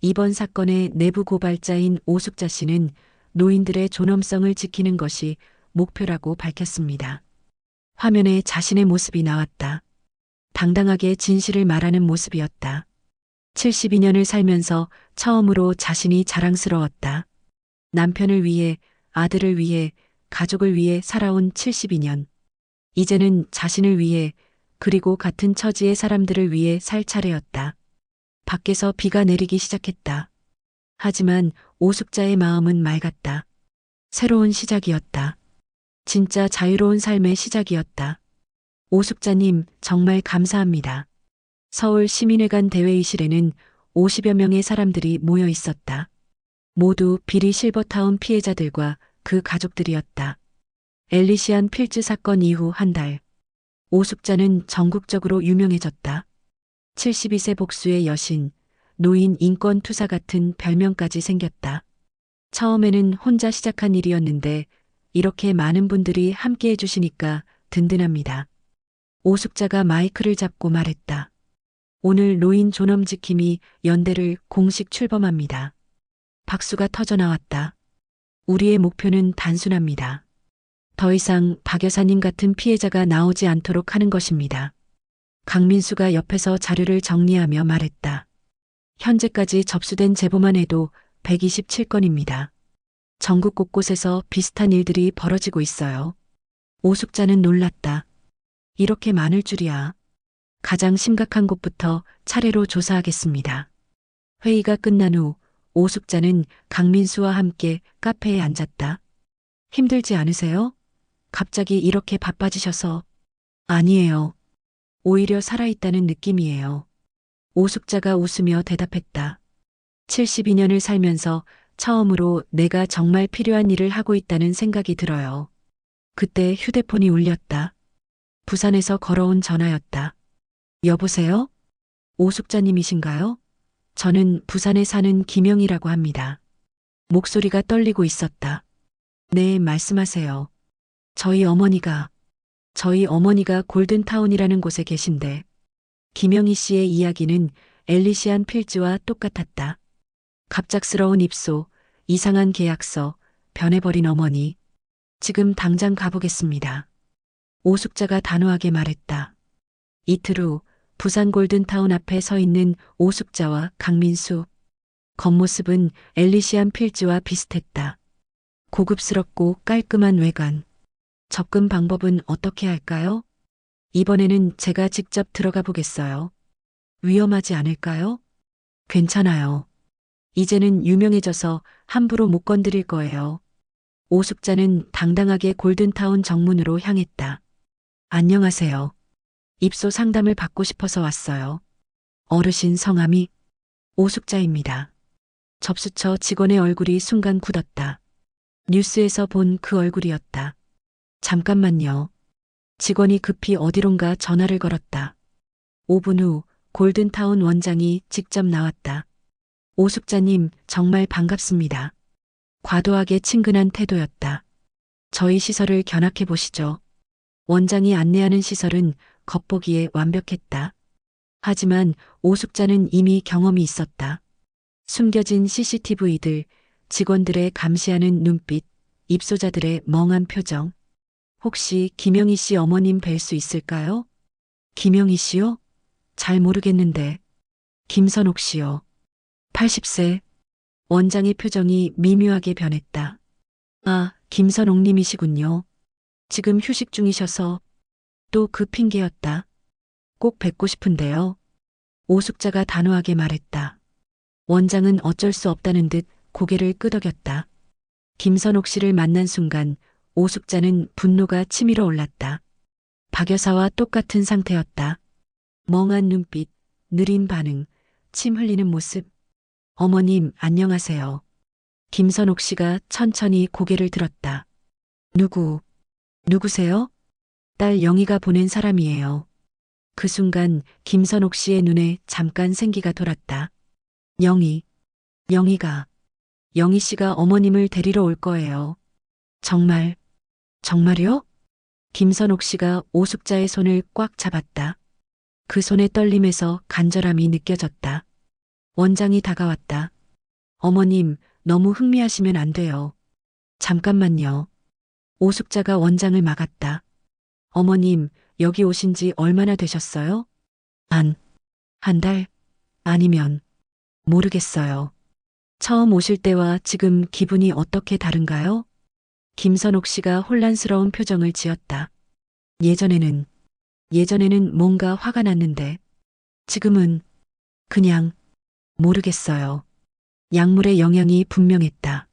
이번 사건의 내부 고발자인 오숙자 씨는 노인들의 존엄성을 지키는 것이 목표라고 밝혔습니다. 화면에 자신의 모습이 나왔다. 당당하게 진실을 말하는 모습이었다. 72년을 살면서 처음으로 자신이 자랑스러웠다. 남편을 위해, 아들을 위해, 가족을 위해 살아온 72년. 이제는 자신을 위해, 그리고 같은 처지의 사람들을 위해 살 차례였다. 밖에서 비가 내리기 시작했다. 하지만 오숙자의 마음은 맑았다. 새로운 시작이었다. 진짜 자유로운 삶의 시작이었다. 오숙자님, 정말 감사합니다. 서울 시민회관 대회의실에는 50여 명의 사람들이 모여 있었다. 모두 비리 실버타운 피해자들과 그 가족들이었다. 엘리시안 필즈 사건 이후 한 달, 오숙자는 전국적으로 유명해졌다. 72세 복수의 여신, 노인 인권 투사 같은 별명까지 생겼다. 처음에는 혼자 시작한 일이었는데 이렇게 많은 분들이 함께 해주시니까 든든합니다. 오숙자가 마이크를 잡고 말했다. 오늘 노인 존엄지킴이 연대를 공식 출범합니다. 박수가 터져 나왔다. 우리의 목표는 단순합니다. 더 이상 박 여사님 같은 피해자가 나오지 않도록 하는 것입니다. 강민수가 옆에서 자료를 정리하며 말했다. 현재까지 접수된 제보만 해도 127건입니다. 전국 곳곳에서 비슷한 일들이 벌어지고 있어요. 오숙자는 놀랐다. 이렇게 많을 줄이야. 가장 심각한 곳부터 차례로 조사하겠습니다. 회의가 끝난 후 오숙자는 강민수와 함께 카페에 앉았다. 힘들지 않으세요? 갑자기 이렇게 바빠지셔서. 아니에요. 오히려 살아있다는 느낌이에요. 오숙자가 웃으며 대답했다. 72년을 살면서 처음으로 내가 정말 필요한 일을 하고 있다는 생각이 들어요. 그때 휴대폰이 울렸다. 부산에서 걸어온 전화였다. 여보세요? 오숙자님이신가요? 저는 부산에 사는 김영이라고 합니다. 목소리가 떨리고 있었다. 네, 말씀하세요. 저희 어머니가 골든타운이라는 곳에 계신데, 김영희 씨의 이야기는 엘리시안 필즈와 똑같았다. 갑작스러운 입소, 이상한 계약서, 변해버린 어머니. 지금 당장 가보겠습니다. 오숙자가 단호하게 말했다. 이틀 후 부산 골든타운 앞에 서 있는 오숙자와 강민수. 겉모습은 엘리시안 필즈와 비슷했다. 고급스럽고 깔끔한 외관. 접근 방법은 어떻게 할까요? 이번에는 제가 직접 들어가 보겠어요. 위험하지 않을까요? 괜찮아요. 이제는 유명해져서 함부로 못 건드릴 거예요. 오숙자는 당당하게 골든타운 정문으로 향했다. 안녕하세요. 입소 상담을 받고 싶어서 왔어요. 어르신 성함이 오숙자입니다. 접수처 직원의 얼굴이 순간 굳었다. 뉴스에서 본 그 얼굴이었다. 잠깐만요. 직원이 급히 어디론가 전화를 걸었다. 5분 후 골든타운 원장이 직접 나왔다. 오숙자님, 정말 반갑습니다. 과도하게 친근한 태도였다. 저희 시설을 견학해 보시죠. 원장이 안내하는 시설은 겉보기에 완벽했다. 하지만 오숙자는 이미 경험이 있었다. 숨겨진 CCTV들, 직원들의 감시하는 눈빛, 입소자들의 멍한 표정. 혹시 김영희 씨 어머님 뵐 수 있을까요? 김영희 씨요? 잘 모르겠는데. 김선옥 씨요. 80세. 원장의 표정이 미묘하게 변했다. 아, 김선옥님이시군요. 지금 휴식 중이셔서. 또 그 핑계였다. 꼭 뵙고 싶은데요. 오숙자가 단호하게 말했다. 원장은 어쩔 수 없다는 듯 고개를 끄덕였다. 김선옥 씨를 만난 순간 오숙자는 분노가 치밀어 올랐다. 박 여사와 똑같은 상태였다. 멍한 눈빛, 느린 반응, 침 흘리는 모습. 어머님, 안녕하세요. 김선옥 씨가 천천히 고개를 들었다. 누구세요? 딸 영희가 보낸 사람이에요. 그 순간 김선옥 씨의 눈에 잠깐 생기가 돌았다. 영희가, 영희 씨가 어머님을 데리러 올 거예요. 정말요? 김선옥 씨가 오숙자의 손을 꽉 잡았다. 그 손의 떨림에서 간절함이 느껴졌다. 원장이 다가왔다. 어머님, 너무 흥미하시면 안 돼요. 잠깐만요. 오숙자가 원장을 막았다. 어머님, 여기 오신 지 얼마나 되셨어요? 한 달? 아니면, 모르겠어요. 처음 오실 때와 지금 기분이 어떻게 다른가요? 김선옥 씨가 혼란스러운 표정을 지었다. 예전에는 뭔가 화가 났는데, 지금은 그냥 모르겠어요. 약물의 영향이 분명했다.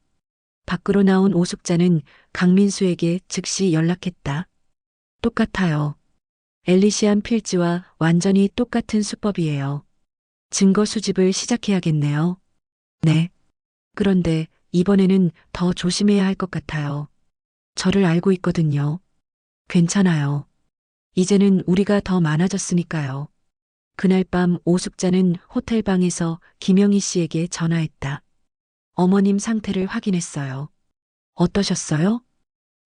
밖으로 나온 오숙자는 강민수에게 즉시 연락했다. 똑같아요. 엘리시안 필즈와 완전히 똑같은 수법이에요. 증거 수집을 시작해야겠네요. 네. 그런데 이번에는 더 조심해야 할 것 같아요. 저를 알고 있거든요. 괜찮아요. 이제는 우리가 더 많아졌으니까요. 그날 밤 오숙자는 호텔 방에서 김영희 씨에게 전화했다. 어머님 상태를 확인했어요. 어떠셨어요?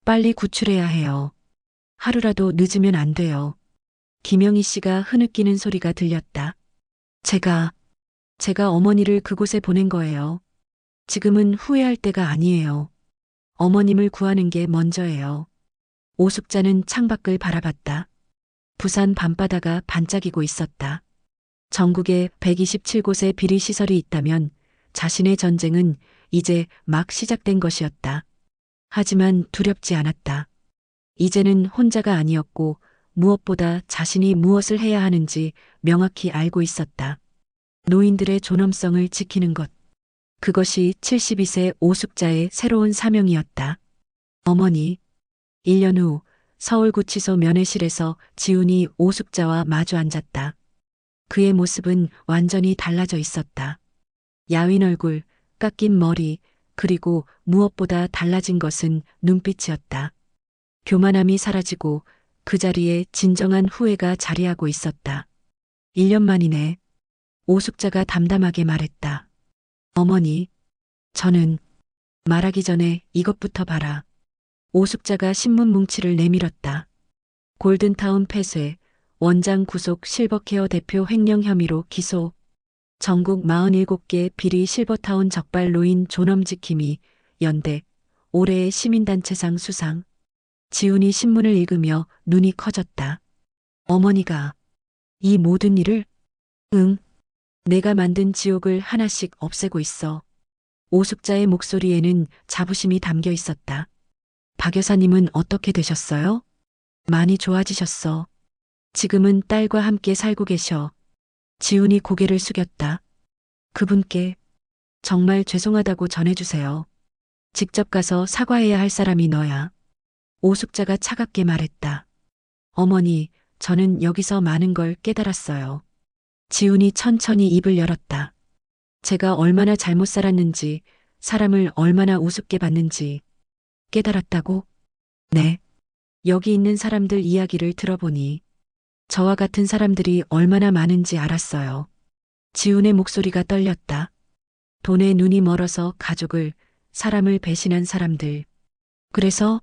빨리 구출해야 해요. 하루라도 늦으면 안 돼요. 김영희 씨가 흐느끼는 소리가 들렸다. 제가 어머니를 그곳에 보낸 거예요. 지금은 후회할 때가 아니에요. 어머님을 구하는 게 먼저예요. 오숙자는 창밖을 바라봤다. 부산 밤바다가 반짝이고 있었다. 전국에 127곳의 비리시설이 있다면 자신의 전쟁은 이제 막 시작된 것이었다. 하지만 두렵지 않았다. 이제는 혼자가 아니었고 무엇보다 자신이 무엇을 해야 하는지 명확히 알고 있었다. 노인들의 존엄성을 지키는 것. 그것이 72세 오숙자의 새로운 사명이었다. 어머니. 1년 후 서울구치소 면회실에서 지훈이 오숙자와 마주 앉았다. 그의 모습은 완전히 달라져 있었다. 야윈 얼굴, 깎인 머리, 그리고 무엇보다 달라진 것은 눈빛이었다. 교만함이 사라지고 그 자리에 진정한 후회가 자리하고 있었다. 1년 만이네. 오숙자가 담담하게 말했다. 어머니, 저는 말하기 전에 이것부터 봐라. 오숙자가 신문 뭉치를 내밀었다. 골든타운 폐쇄, 원장 구속 실버케어 대표 횡령 혐의로 기소. 전국 47개 비리 실버타운 적발 노인 존엄지킴이 연대 올해의 시민단체상 수상. 지훈이 신문을 읽으며 눈이 커졌다. 어머니가 이 모든 일을? 응. 내가 만든 지옥을 하나씩 없애고 있어. 오숙자의 목소리에는 자부심이 담겨 있었다. 박 여사님은 어떻게 되셨어요? 많이 좋아지셨어. 지금은 딸과 함께 살고 계셔. 지훈이 고개를 숙였다. 그분께 정말 죄송하다고 전해주세요. 직접 가서 사과해야 할 사람이 너야. 오숙자가 차갑게 말했다. 어머니, 저는 여기서 많은 걸 깨달았어요. 지훈이 천천히 입을 열었다. 제가 얼마나 잘못 살았는지, 사람을 얼마나 우습게 봤는지 깨달았다고? 네. 여기 있는 사람들 이야기를 들어보니 저와 같은 사람들이 얼마나 많은지 알았어요. 지훈의 목소리가 떨렸다. 돈에 눈이 멀어서 가족을, 사람을 배신한 사람들. 그래서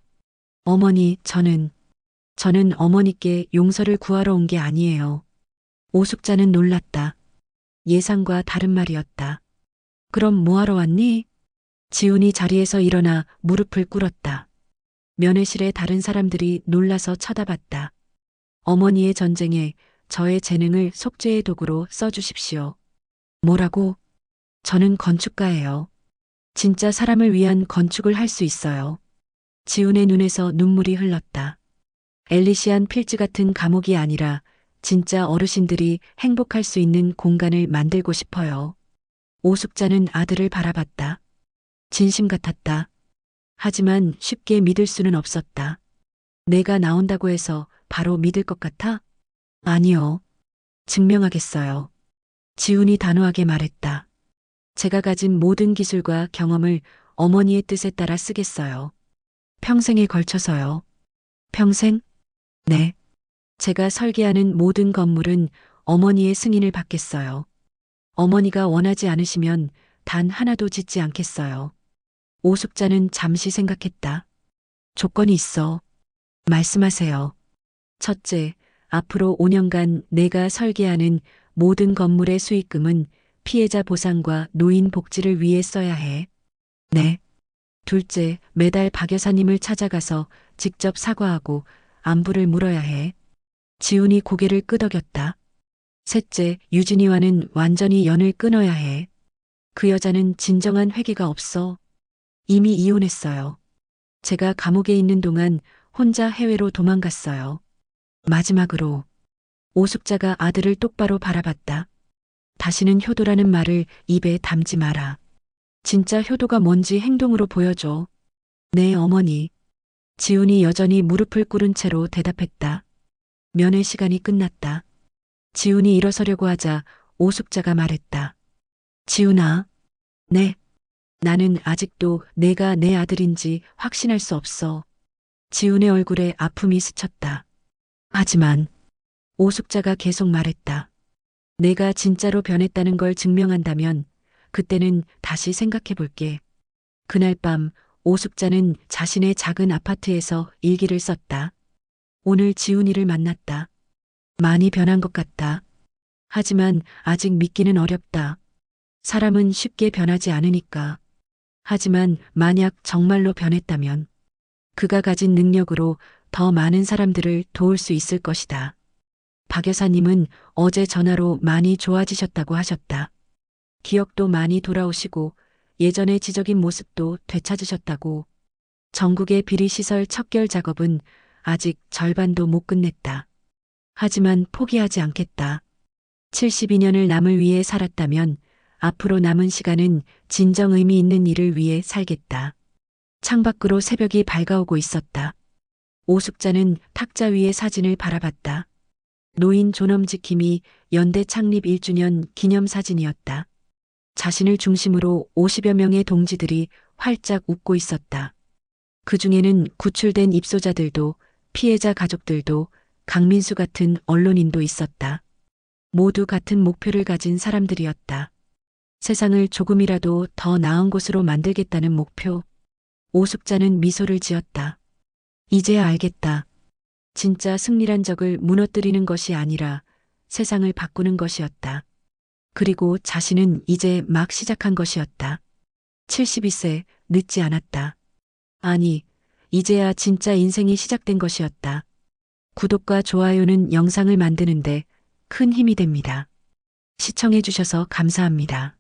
어머니, 저는 어머니께 용서를 구하러 온 게 아니에요. 오숙자는 놀랐다. 예상과 다른 말이었다. 그럼 뭐하러 왔니? 지훈이 자리에서 일어나 무릎을 꿇었다. 면회실에 다른 사람들이 놀라서 쳐다봤다. 어머니의 전쟁에 저의 재능을 속죄의 도구로 써주십시오. 뭐라고? 저는 건축가예요. 진짜 사람을 위한 건축을 할 수 있어요. 지훈의 눈에서 눈물이 흘렀다. 엘리시안 필즈 같은 감옥이 아니라 진짜 어르신들이 행복할 수 있는 공간을 만들고 싶어요. 오숙자는 아들을 바라봤다. 진심 같았다. 하지만 쉽게 믿을 수는 없었다. 내가 나온다고 해서 바로 믿을 것 같아? 아니요. 증명하겠어요. 지훈이 단호하게 말했다. 제가 가진 모든 기술과 경험을 어머니의 뜻에 따라 쓰겠어요. 평생에 걸쳐서요. 평생? 네. 제가 설계하는 모든 건물은 어머니의 승인을 받겠어요. 어머니가 원하지 않으시면 단 하나도 짓지 않겠어요. 오숙자는 잠시 생각했다. 조건이 있어. 말씀하세요. 첫째, 앞으로 5년간 내가 설계하는 모든 건물의 수익금은 피해자 보상과 노인 복지를 위해 써야 해. 네. 둘째, 매달 박 여사님을 찾아가서 직접 사과하고 안부를 물어야 해. 지훈이 고개를 끄덕였다. 셋째, 유진이와는 완전히 연을 끊어야 해. 그 여자는 진정한 회개가 없어. 이미 이혼했어요. 제가 감옥에 있는 동안 혼자 해외로 도망갔어요. 마지막으로 오숙자가 아들을 똑바로 바라봤다. 다시는 효도라는 말을 입에 담지 마라. 진짜 효도가 뭔지 행동으로 보여줘. 네, 어머니. 지훈이 여전히 무릎을 꿇은 채로 대답했다. 면회 시간이 끝났다. 지훈이 일어서려고 하자 오숙자가 말했다. 지훈아. 네. 나는 아직도 내가 내 아들인지 확신할 수 없어. 지훈의 얼굴에 아픔이 스쳤다. 하지만 오숙자가 계속 말했다. 내가 진짜로 변했다는 걸 증명한다면 그때는 다시 생각해 볼게. 그날 밤 오숙자는 자신의 작은 아파트에서 일기를 썼다. 오늘 지훈이를 만났다. 많이 변한 것 같다. 하지만 아직 믿기는 어렵다. 사람은 쉽게 변하지 않으니까. 하지만 만약 정말로 변했다면 그가 가진 능력으로 더 많은 사람들을 도울 수 있을 것이다. 박 여사님은 어제 전화로 많이 좋아지셨다고 하셨다. 기억도 많이 돌아오시고 예전의 지적인 모습도 되찾으셨다고. 전국의 비리시설 척결 작업은 아직 절반도 못 끝냈다. 하지만 포기하지 않겠다. 72년을 남을 위해 살았다면 앞으로 남은 시간은 진정 의미 있는 일을 위해 살겠다. 창밖으로 새벽이 밝아오고 있었다. 오숙자는 탁자 위의 사진을 바라봤다. 노인 존엄지킴이 연대 창립 1주년 기념사진이었다. 자신을 중심으로 50여 명의 동지들이 활짝 웃고 있었다. 그 중에는 구출된 입소자들도 피해자 가족들도 강민수 같은 언론인도 있었다. 모두 같은 목표를 가진 사람들이었다. 세상을 조금이라도 더 나은 곳으로 만들겠다는 목표. 오숙자는 미소를 지었다. 이제야 알겠다. 진짜 승리란 적을 무너뜨리는 것이 아니라 세상을 바꾸는 것이었다. 그리고 자신은 이제 막 시작한 것이었다. 72세, 늦지 않았다. 아니, 이제야 진짜 인생이 시작된 것이었다. 구독과 좋아요는 영상을 만드는데 큰 힘이 됩니다. 시청해주셔서 감사합니다.